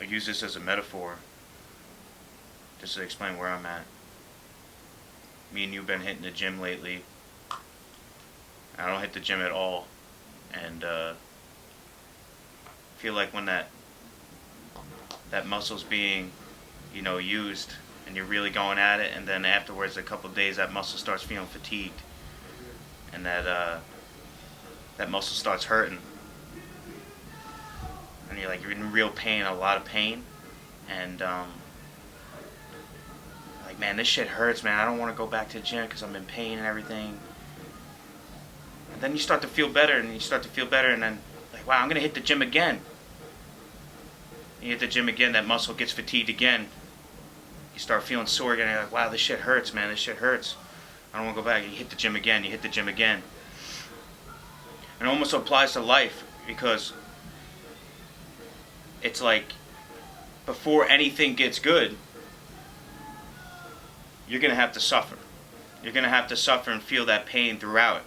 I'll use this as a metaphor just to explain where I'm at. Me and you've been hitting the gym lately. I don't hit the gym at all, and feel like when that muscle's being, used, and you're really going at it, and then afterwards, a couple of days, that muscle starts feeling fatigued, and that muscle starts hurting, and you're in real pain, a lot of pain, and like, man, this shit hurts, man. I don't want to go back to the gym because I'm in pain and everything. And then you start to feel better, and then like, wow, I'm gonna hit the gym again. You hit the gym again, that muscle gets fatigued again. You start feeling sore again. You're like, wow, this shit hurts, man. This shit hurts. I don't want to go back. You hit the gym again. And it almost applies to life, because it's like, before anything gets good, you're going to have to suffer. You're going to have to suffer and feel that pain throughout.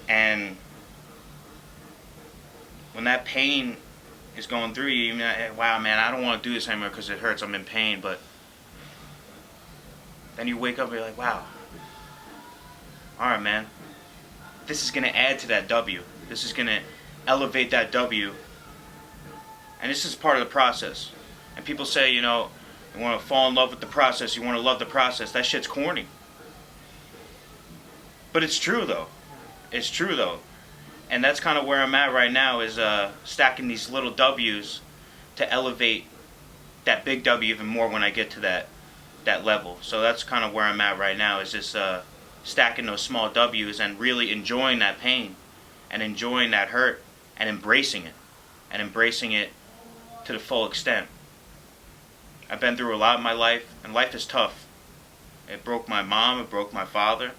And when that pain is going through you, wow, man, I don't want to do this anymore because it hurts, I'm in pain. But then you wake up and you're like, wow, alright, man, this is going to add to that W. This is going to elevate that W. And this is part of the process. And people say, you want to fall in love with the process, you want to love the process. That shit's corny. But it's true, though. It's true, though. And that's kind of where I'm at right now, is stacking these little W's to elevate that big W even more when I get to that level. So that's kind of where I'm at right now, is just stacking those small W's and really enjoying that pain and enjoying that hurt and embracing it to the full extent. I've been through a lot in my life, and life is tough. It broke my mom, it broke my father.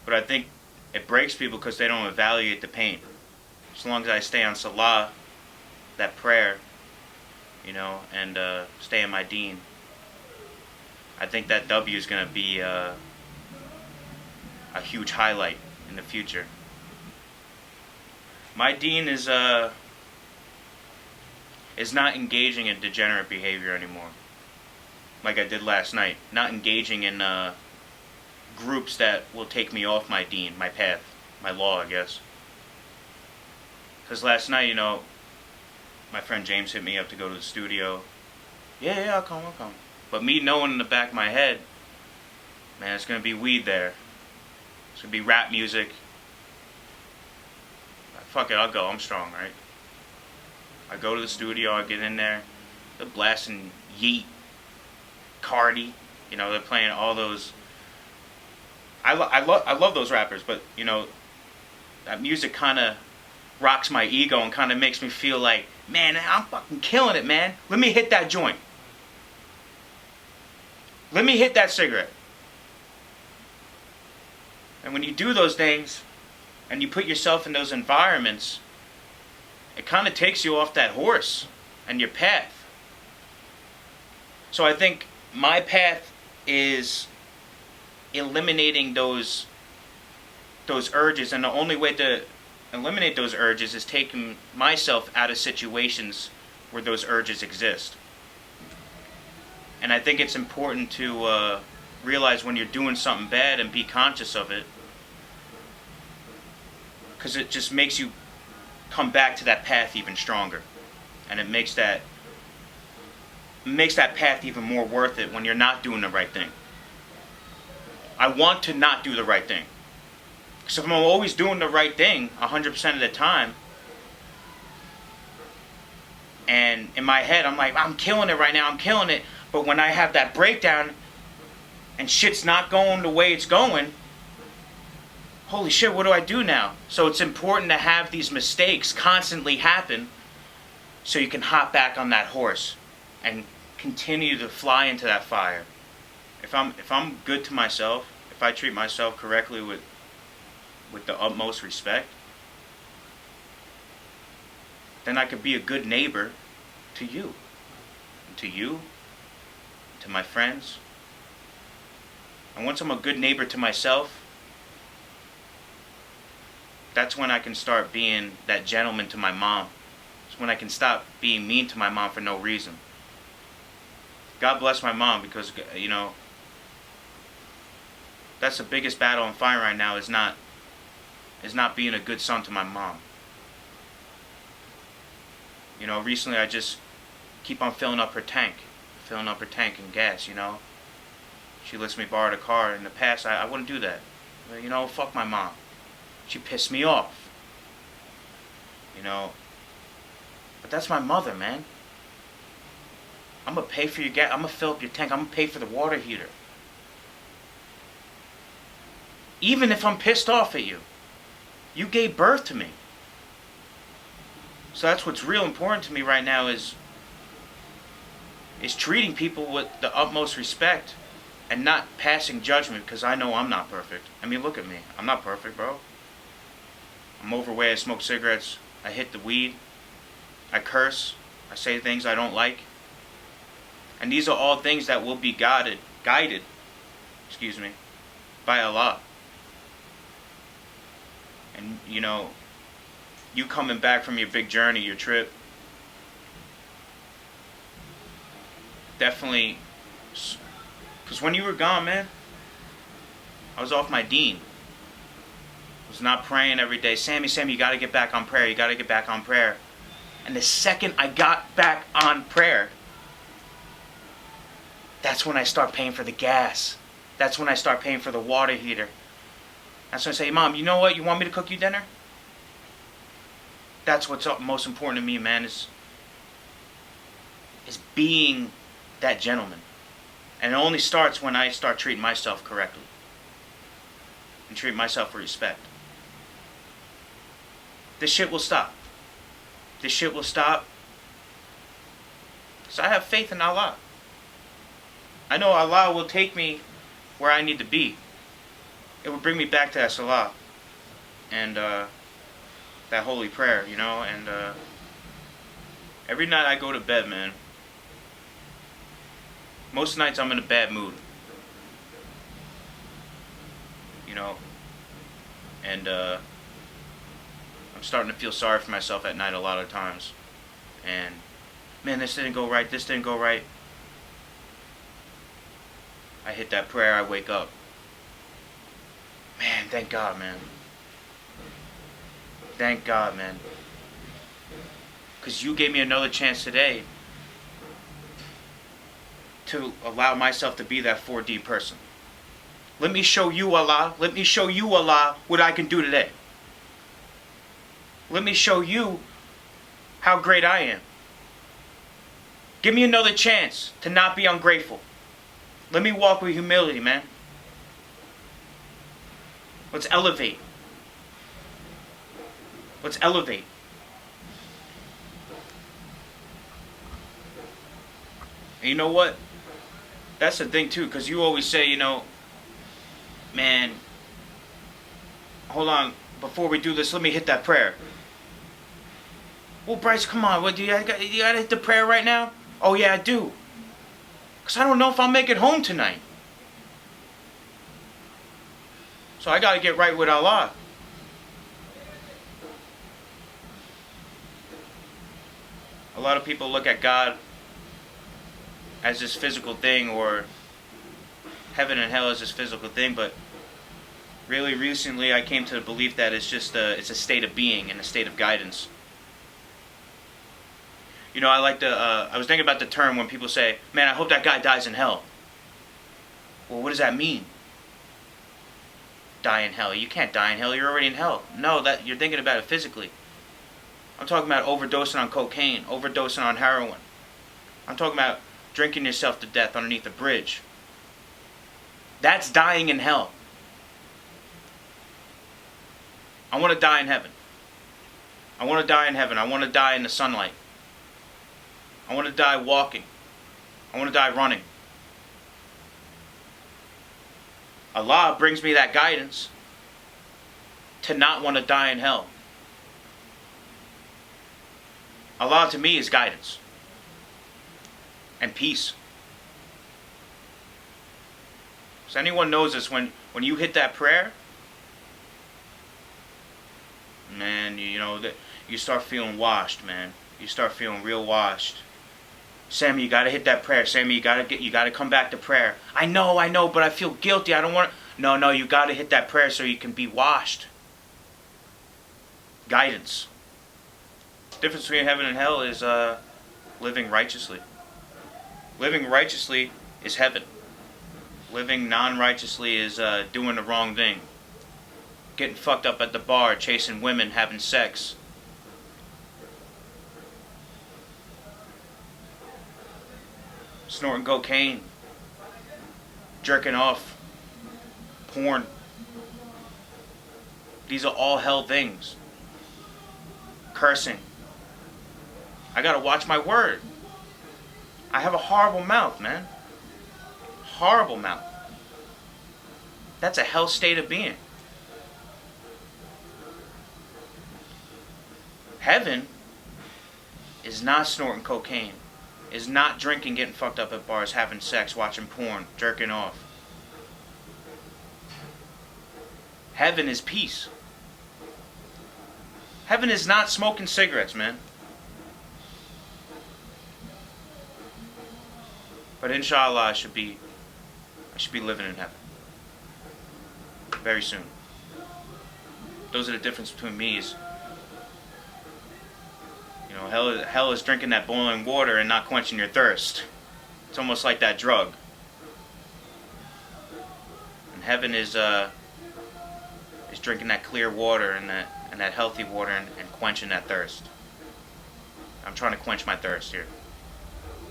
But I think it breaks people because they don't evaluate the pain. As long as I stay on Salah, that prayer, and stay in my deen, I think that W is going to be a huge highlight in the future. My deen is not engaging in degenerate behavior anymore, like I did last night. Not engaging in groups that will take me off my deen, my path, my law, I guess. Because last night, my friend James hit me up to go to the studio. Yeah, I'll come. But me knowing in the back of my head, man, it's going to be weed there. It's going to be rap music. Fuck it, I'll go. I'm strong, right? I go to the studio, I get in there. They're blasting Yeet, Cardi. They're playing all those. I love those rappers, but that music kind of rocks my ego and kind of makes me feel like, man, I'm fucking killing it, man. Let me hit that joint. Let me hit that cigarette. And when you do those things, and you put yourself in those environments, it kind of takes you off that horse and your path. So I think my path is eliminating those urges, and the only way to eliminate those urges is taking myself out of situations where those urges exist. And I think it's important to realize when you're doing something bad and be conscious of it, because it just makes you come back to that path even stronger, and it makes that path even more worth it when you're not doing the right thing. I want to not do the right thing, because if I'm always doing the right thing 100% of the time, and in my head I'm like, I'm killing it right now, I'm killing it, but when I have that breakdown and shit's not going the way it's going, holy shit, what do I do now? So it's important to have these mistakes constantly happen so you can hop back on that horse and continue to fly into that fire. If I'm good to myself, if I treat myself correctly with the utmost respect, then I could be a good neighbor to you, to my friends. And once I'm a good neighbor to myself, that's when I can start being that gentleman to my mom, It's when I can stop being mean to my mom for no reason. God bless my mom, because, that's the biggest battle I'm fighting right now, is not being a good son to my mom. Recently I just keep on filling up her tank and gas. She lets me borrow the car. In the past, I wouldn't do that. But, fuck my mom. She pissed me off. But that's my mother, man. I'm going to pay for your gas. I'm going to fill up your tank. I'm going to pay for the water heater. Even if I'm pissed off at you. You gave birth to me. So that's what's real important to me right now, is treating people with the utmost respect and not passing judgment, because I know I'm not perfect. I mean, look at me. I'm not perfect, bro. I'm overweight. I smoke cigarettes. I hit the weed. I curse. I say things I don't like. And these are all things that will be guided, by Allah. And, you coming back from your big journey, your trip, definitely, because when you were gone, man, I was off my deen. I was not praying every day. Sammy, you got to get back on prayer. You got to get back on prayer. And the second I got back on prayer, that's when I start paying for the gas. That's when I start paying for the water heater. That's when I say, Mom, you know what? You want me to cook you dinner? That's what's most important to me, man, is being that gentleman. And it only starts when I start treating myself correctly. And treat myself with respect. This shit will stop. This shit will stop. So I have faith in Allah. I know Allah will take me where I need to be. It will bring me back to that salah. And, that holy prayer, and every night I go to bed, man. Most nights I'm in a bad mood. And I'm starting to feel sorry for myself at night a lot of times. And, man, this didn't go right. I hit that prayer, I wake up. Man, thank God, man. Thank God, man. Because you gave me another chance today to allow myself to be that 4D person. Let me show you, Allah. Let me show you, Allah, what I can do today. Let me show you how great I am. Give me another chance to not be ungrateful. Let me walk with humility, man. Let's elevate. Let's elevate. And you know what? That's the thing too, because you always say, man, hold on, before we do this, let me hit that prayer. Well, Bryce, come on, what, you gotta hit the prayer right now? Oh yeah, I do. Because I don't know if I'll make it home tonight. So I gotta get right with Allah. A lot of people look at God as this physical thing, or heaven and hell as this physical thing, but really recently I came to the belief that it's a state of being and a state of guidance. I was thinking about the term when people say, man, I hope that guy dies in hell. Well, what does that mean? Die in hell. You can't die in hell, you're already in hell. No, that you're thinking about it physically. I'm talking about overdosing on cocaine, overdosing on heroin. I'm talking about drinking yourself to death underneath a bridge. That's dying in hell. I want to die in heaven. I want to die in heaven. I want to die in the sunlight. I want to die walking. I want to die running. Allah brings me that guidance to not want to die in hell. Allah to me is guidance and peace. So anyone knows this, when you hit that prayer, man, that you start feeling washed, man. you start feeling real washed. Sammy, you gotta hit that prayer. Sammy, you gotta come back to prayer. I know, but I feel guilty. I don't want. No, you gotta hit that prayer so you can be washed. Guidance. The difference between heaven and hell is living righteously. Living righteously is heaven. Living non-righteously is doing the wrong thing. Getting fucked up at the bar, chasing women, having sex. Snorting cocaine. Jerking off. Porn. These are all hell things. Cursing. I gotta watch my word. I have a horrible mouth, man. Horrible mouth. That's a hell state of being. Heaven is not snorting cocaine, is not drinking, getting fucked up at bars, having sex, watching porn, jerking off. Heaven is peace. Heaven is not smoking cigarettes, man. But inshallah, I should be living in heaven very soon. Those are the difference between me. Is, you know, hell is drinking that boiling water and not quenching your thirst. It's almost like that drug. And heaven is drinking that clear water and that healthy water and quenching that thirst. I'm trying to quench my thirst here.